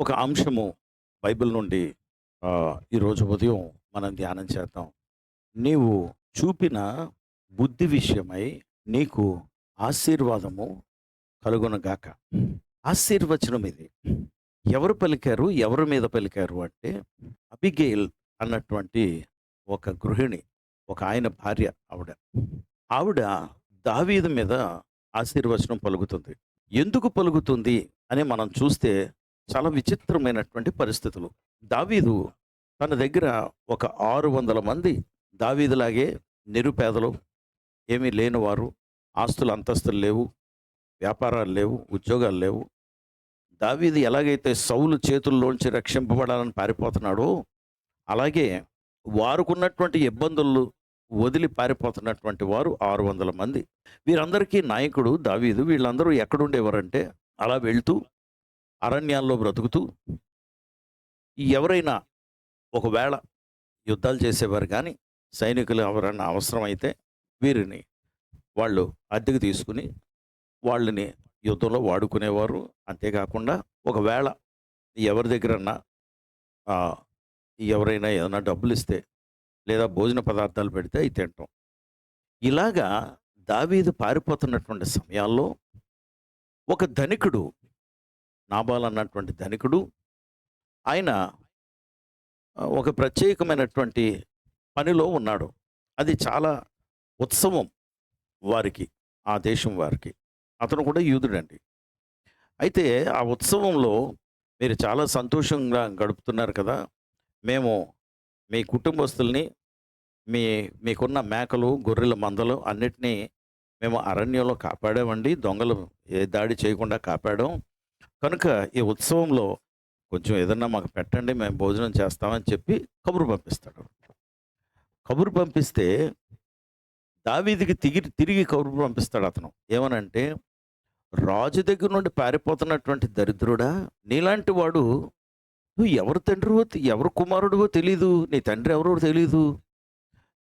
ఒక అంశము బైబిల్ నుండి ఈరోజు ఉదయం మనం ధ్యానం చేద్దాం. నీవు చూపిన బుద్ధి విషయమై నీకు ఆశీర్వాదము కలుగునుగాక. ఆశీర్వచనం ఇది. ఎవరు పలికారు? ఎవరి మీద పలికారు అంటే అబిగెయిల్ అన్నటువంటి ఒక గృహిణి, ఒక ఆయన భార్య ఆవిడ. ఆవిడ దావీదు మీద ఆశీర్వచనం పలుకుతుంది. ఎందుకు పలుకుతుంది అని మనం చూస్తే చాలా విచిత్రమైనటువంటి పరిస్థితులు. దావీదు తన దగ్గర ఒక 600 మంది దావీదులాగే నిరుపేదలు, ఏమీ లేనివారు, ఆస్తులు అంతస్తులు లేవు, వ్యాపారాలు లేవు, ఉద్యోగాలు లేవు. దావీదు ఎలాగైతే సౌలు చేతుల్లోంచి రక్షింపబడాలని పారిపోతున్నాడో, అలాగే వారుకున్నటువంటి ఇబ్బందులు వదిలి పారిపోతున్నటువంటి వారు 600 మంది. వీరందరికీ నాయకుడు దావీదు. వీళ్ళందరూ ఎక్కడుండేవారంటే అలా వెళ్తూ అరణ్యాల్లో బ్రతుకుతూ ఎవరైనా ఒకవేళ యుద్ధాలు చేసేవారు కానీ, సైనికులు ఎవరైనా అవసరమైతే వీరిని వాళ్ళు అద్దెకు తీసుకుని వాళ్ళని యుద్ధంలో వాడుకునేవారు. అంతేకాకుండా ఒకవేళ ఎవరి దగ్గరన్నా ఎవరైనా ఏదైనా డబ్బులు ఇస్తే లేదా భోజన పదార్థాలు పెడితే అవి తింటాం. ఇలాగా దావీదు పారిపోతున్నటువంటి సమయాల్లో ఒక ధనికుడు, నాబాల్ అన్నటువంటి ధనికుడు, ఆయన ఒక ప్రత్యేకమైనటువంటి పనిలో ఉన్నాడు. అది చాలా ఉత్సవం వారికి, ఆ దేశం వారికి. అతను కూడా యూదుడండి. అయితే ఆ ఉత్సవంలో మీరు చాలా సంతోషంగా గడుపుతున్నారు కదా! మేము మీ కుటుంబస్తుల్ని, మీకున్న మేకలు, గొర్రెల మందలు అన్నిటినీ మేము అరణ్యంలో కాపాడామండి. దొంగలు ఏ దాడి చేయకుండా కాపాడాం. కనుక ఈ ఉత్సవంలో కొంచెం ఏదన్నా మాకు పెట్టండి, మేము భోజనం చేస్తామని చెప్పి కబురు పంపిస్తాడు. కబురు పంపిస్తే దావీదుకి తిరిగి కబురు పంపిస్తాడు అతను. ఏమనంటే, రాజు దగ్గర నుండి పారిపోతున్నటువంటి దరిద్రుడా, నీలాంటి వాడు, నువ్వు ఎవరు తండ్రివో ఎవరు కుమారుడివో తెలీదు, నీ తండ్రి ఎవరో తెలీదు.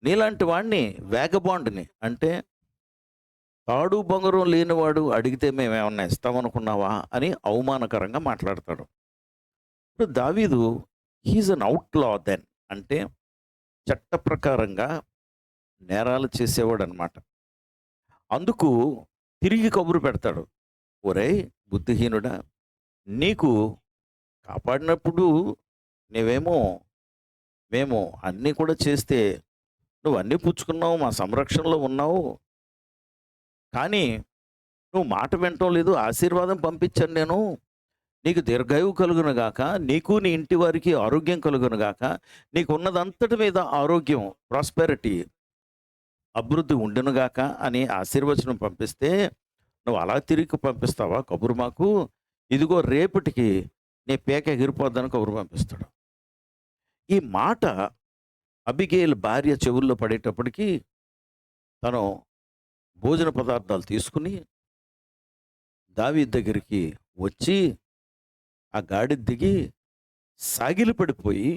నీలాంటి వాడిని, వేగబాండ్‌ని, అంటే తాడు బొంగరం లేనివాడు అడిగితే మేమేమన్నా ఇస్తామనుకున్నావా అని అవమానకరంగా మాట్లాడతాడు. ఇప్పుడు దావీదు హీజ్ అన్ అవుట్‌లా దెన్, అంటే చట్ట ప్రకారంగా నేరాలు చేసేవాడనమాట. అందుకు తిరిగి కబురు పెడతాడు. ఒరేయ్ బుద్ధిహీనుడా! నీకు కాపాడినప్పుడు నీవేమో మేము అన్నీ కూడా చేస్తే నువ్వు అన్నీ పుచ్చుకున్నావు, మా సంరక్షణలో ఉన్నావు. కానీ నువ్వు మాట వినటం లేదు. ఆశీర్వాదం పంపించాను నేను. నీకు దీర్ఘాయువు కలుగునుగాక, నీకు నీ ఇంటి వారికి ఆరోగ్యం కలుగునుగాక, నీకున్నదంతటి మీద ఆరోగ్యం, ప్రాస్పెరిటీ, అభివృద్ధి ఉండునుగాక అని ఆశీర్వచనం పంపిస్తే, నువ్వు అలా తిరిగి పంపిస్తావా కబురు మాకు? ఇదిగో రేపటికి నీ పేక ఎగిరిపోద్దని కబురు పంపిస్తాడు. ఈ మాట అబిగెయిల్ భార్య చెవుల్లో పడేటప్పటికి తను భోజన పదార్థాలు తీసుకుని దావీదు దగ్గరికి వచ్చి ఆ గాడిద దిగి సాగిలి పడిపోయి,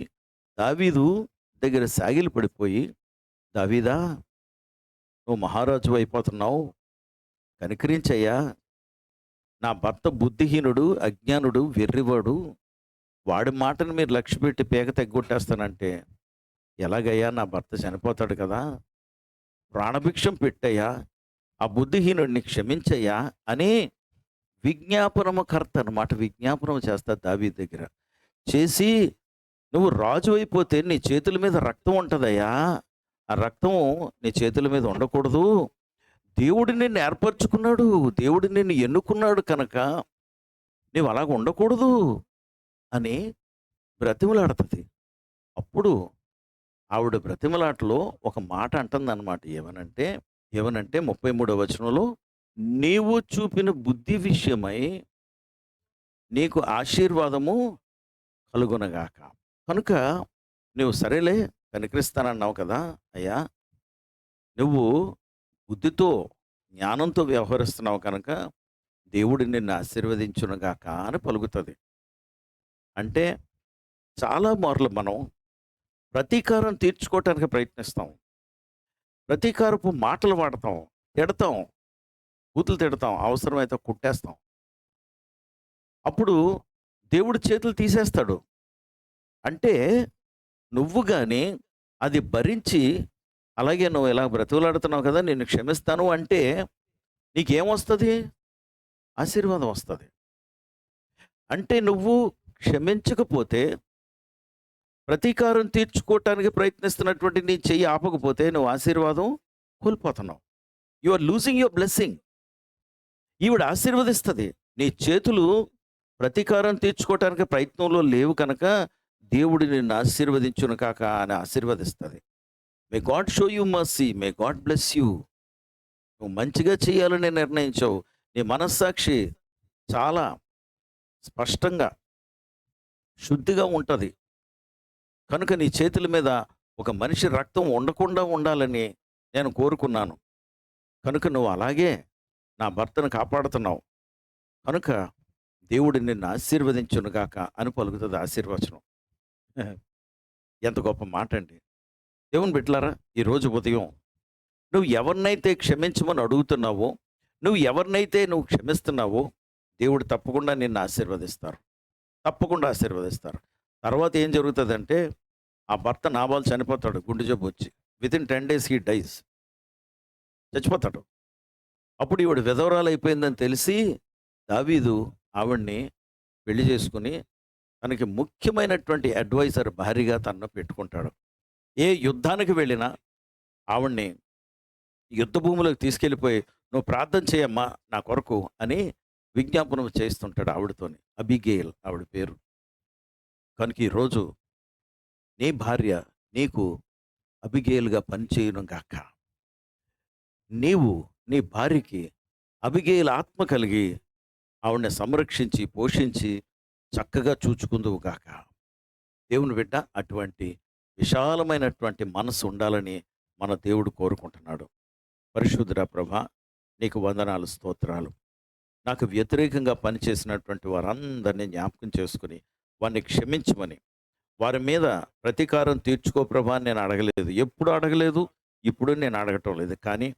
దావీదు దగ్గర సాగిలి పడిపోయి, దావీదా, నువ్వు మహారాజు అయిపోతున్నావు, కనికరించయ్యా, నా భర్త బుద్ధిహీనుడు, అజ్ఞానుడు, వెర్రివాడు, వాడి మాటను మీరు లక్ష్యపెట్టి పేక తెగ్గొట్టేస్తానంటే ఎలాగయ్యా, నా భర్త చనిపోతాడు కదా, ప్రాణభిక్షం పెట్టయ్యా, ఆ బుద్ధిహీనుడిని క్షమించయ్యా అని విజ్ఞాపనము కర్త అనమాట. విజ్ఞాపనం చేస్తా దావీదు దగ్గర చేసి, నువ్వు రాజు అయిపోతే నీ చేతుల మీద రక్తం ఉంటుందయ్యా, ఆ రక్తం నీ చేతుల మీద ఉండకూడదు. దేవుడు నిన్ను ఏర్పరచుకున్నాడు, దేవుడు నిన్ను ఎన్నుకున్నాడు కనుక నీవు అలాగ ఉండకూడదు అని బ్రతిమలాడుతుంది. అప్పుడు ఆవిడ బ్రతిమలాటలో ఒక మాట అంటుందన్నమాట. ఏమనంటే 33వ వచనంలో, నీవు చూపిన బుద్ధి విషయమై నీకు ఆశీర్వాదము కలుగునగాక. కనుక నువ్వు సరేలే కనికరిస్తానన్నావు కదా అయ్యా, నువ్వు బుద్ధితో, జ్ఞానంతో వ్యవహరిస్తున్నావు కనుక దేవుడు నిన్ను ఆశీర్వదించునుగాక అని పలుకుతుంది. అంటే చాలా మార్లు మనం ప్రతీకారం తీర్చుకోవటానికి ప్రయత్నిస్తాం. ప్రతీకారపు మాటలు వాడతాం, తిడతాం, బూతులు తిడతాం, అవసరమైతే కుట్టేస్తాం. అప్పుడు దేవుడు చేతులు తీసేస్తాడు. అంటే నువ్వు గాని అది భరించి, అలాగే నువ్వు ఇలా బ్రతుకులాడుతున్నావు కదా! నిన్ను క్షమిస్తాను అంటే నీకేమొస్తది? ఆశీర్వాదం వస్తది. అంటే నువ్వు క్షమించకపోతే, ప్రతీకారం తీర్చుకోవటానికి ప్రయత్నిస్తున్నటువంటి నీ చెయ్యి ఆపకపోతే నువ్వు ఆశీర్వాదం కోల్పోతున్నావు. You are losing your blessing. ఈవిడ ఆశీర్వదిస్తది. నీ చేతులు ప్రతీకారం తీర్చుకోవటానికి ప్రయత్నంలో లేవు కనుక దేవుడు నిన్ను ఆశీర్వదించును కాక అని ఆశీర్వదిస్తది. May God show you mercy. May God bless you. నువ్వు మంచిగా చేయాలని నిర్ణయించావు. నీ మనస్సాక్షి చాలా స్పష్టంగా, శుద్ధిగా ఉంటది. కనుక నీ చేతుల మీద ఒక మనిషి రక్తం ఉండకుండా ఉండాలని నేను కోరుకున్నాను. కనుక నువ్వు అలాగే నా భర్తను కాపాడుతున్నావు. కనుక దేవుడు నిన్ను ఆశీర్వదించును గాక అని పలుకుతుంది ఆశీర్వచనం. ఎంత గొప్ప మాట అండి. దేవుని బిడ్డలారా, ఈరోజు ఉదయం నువ్వు ఎవరినైతే క్షమించమని అడుగుతున్నావో, నువ్వు ఎవరినైతే నువ్వు క్షమిస్తున్నావో, దేవుడు తప్పకుండా నిన్ను ఆశీర్వదిస్తారు. తప్పకుండా ఆశీర్వదిస్తారు. తర్వాత ఏం జరుగుతుందంటే, ఆ భర్త నాబాలు చనిపోతాడు గుండె జబ్బు వచ్చి. Within 10 days he dice. చచ్చిపోతాడు. అప్పుడు ఈవిడ విధవరాలు అయిపోయిందని తెలిసి దావీదు ఆవిడ్ని పెళ్లి చేసుకుని తనకి ముఖ్యమైనటువంటి అడ్వైజర్ భార్యగా తనను పెట్టుకుంటాడు. ఏ యుద్ధానికి వెళ్ళినా ఆవిడ్ని యుద్ధ భూమిలోకి తీసుకెళ్ళిపోయి, నువ్వు ప్రార్థన చేయమ్మా నా కొరకు అని విజ్ఞాపనం చేస్తుంటాడు ఆవిడతోని. అబిగేల్ ఆవిడ పేరు. కనుక ఈరోజు నీ భార్య నీకు అబిగేలుగా పనిచేయను గాక. నీవు నీ భార్యకి అబిగేలు ఆత్మ కలిగి ఆవిడని సంరక్షించి, పోషించి చక్కగా చూచుకుందువు గాక. దేవుని బిడ్డ, అటువంటి విశాలమైనటువంటి మనసు ఉండాలని మన దేవుడు కోరుకుంటున్నాడు. పరిశుద్ధుడా ప్రభా, నీకు వందనాలు, స్తోత్రాలు. నాకు వ్యతిరేకంగా పనిచేసినటువంటి వారందరినీ జ్ఞాపకం చేసుకుని వారిని క్షమించమని, వారి మీద ప్రతీకారం తీర్చుకో ప్రభా అని నేను అడగలేదు. ఎప్పుడు అడగలేదు, ఇప్పుడు నేను అడగటం లేదు. కానీ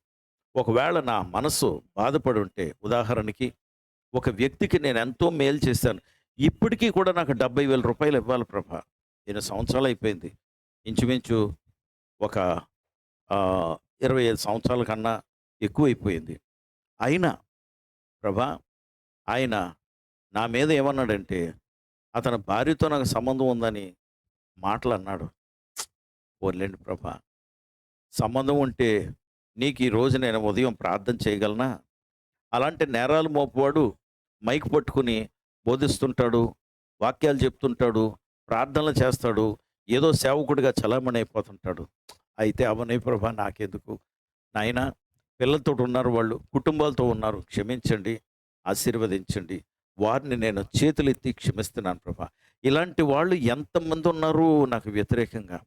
ఒకవేళ నా మనసు బాధపడి ఉంటే, ఉదాహరణకి ఒక వ్యక్తికి నేను ఎంతో మేలు చేశాను, ఇప్పటికీ కూడా నాకు 70,000 రూపాయలు ఇవ్వాలి ప్రభా. 8 సంవత్సరాలు అయిపోయింది. ఇంచుమించు ఒక 25 సంవత్సరాల కన్నా ఎక్కువైపోయింది. అయినా ప్రభా, ఆయన నా మీద ఏమన్నాడంటే, అతని భార్యతో నాకు సంబంధం ఉందని మాటలు అన్నాడు. పోన్లేండి ప్రభా, సంబంధం ఉంటే నీకు ఈరోజు నేను ఉదయం ప్రార్థన చేయగలనా? అలాంటి నేరాలు మోపువాడు మైక్ పట్టుకుని బోధిస్తుంటాడు, వాక్యాలు చెప్తుంటాడు, ప్రార్థనలు చేస్తాడు, ఏదో సేవకుడిగా చలామణి అయిపోతుంటాడు. అయితే అవనే ప్రభా, నాకెందుకు నాయనా, పిల్లలతో ఉన్నారు, వాళ్ళు కుటుంబాలతో ఉన్నారు, క్షమించండి, ఆశీర్వదించండి. వారిని నేను చేతులెత్తి క్షమిస్తున్నాను ప్రభా. ఇలాంటి వాళ్ళు ఎంతమంది ఉన్నారు నాకు వ్యతిరేకంగా,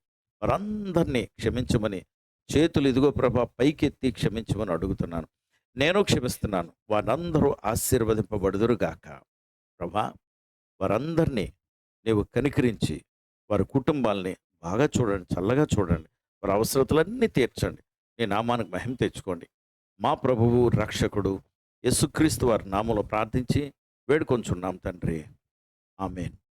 వారందరినీ క్షమించమని చేతులు ఇదిగో ప్రభా పైకెత్తి క్షమించమని అడుగుతున్నాను. నేను క్షమిస్తున్నాను. వారందరూ ఆశీర్వదింపబడుదురుగాక. ప్రభా, వారందరినీ నీవు కనికరించి వారి కుటుంబాల్ని బాగా చూడండి, చల్లగా చూడండి, వారి అవసరతలన్నీ తీర్చండి. నీ నామానికి మహిమ తెచ్చుకోండి. మా ప్రభువు రక్షకుడు యేసుక్రీస్తు వారి నామములో ప్రార్థించి వేడుకొంచున్నాం తండ్రి. ఆమేన్.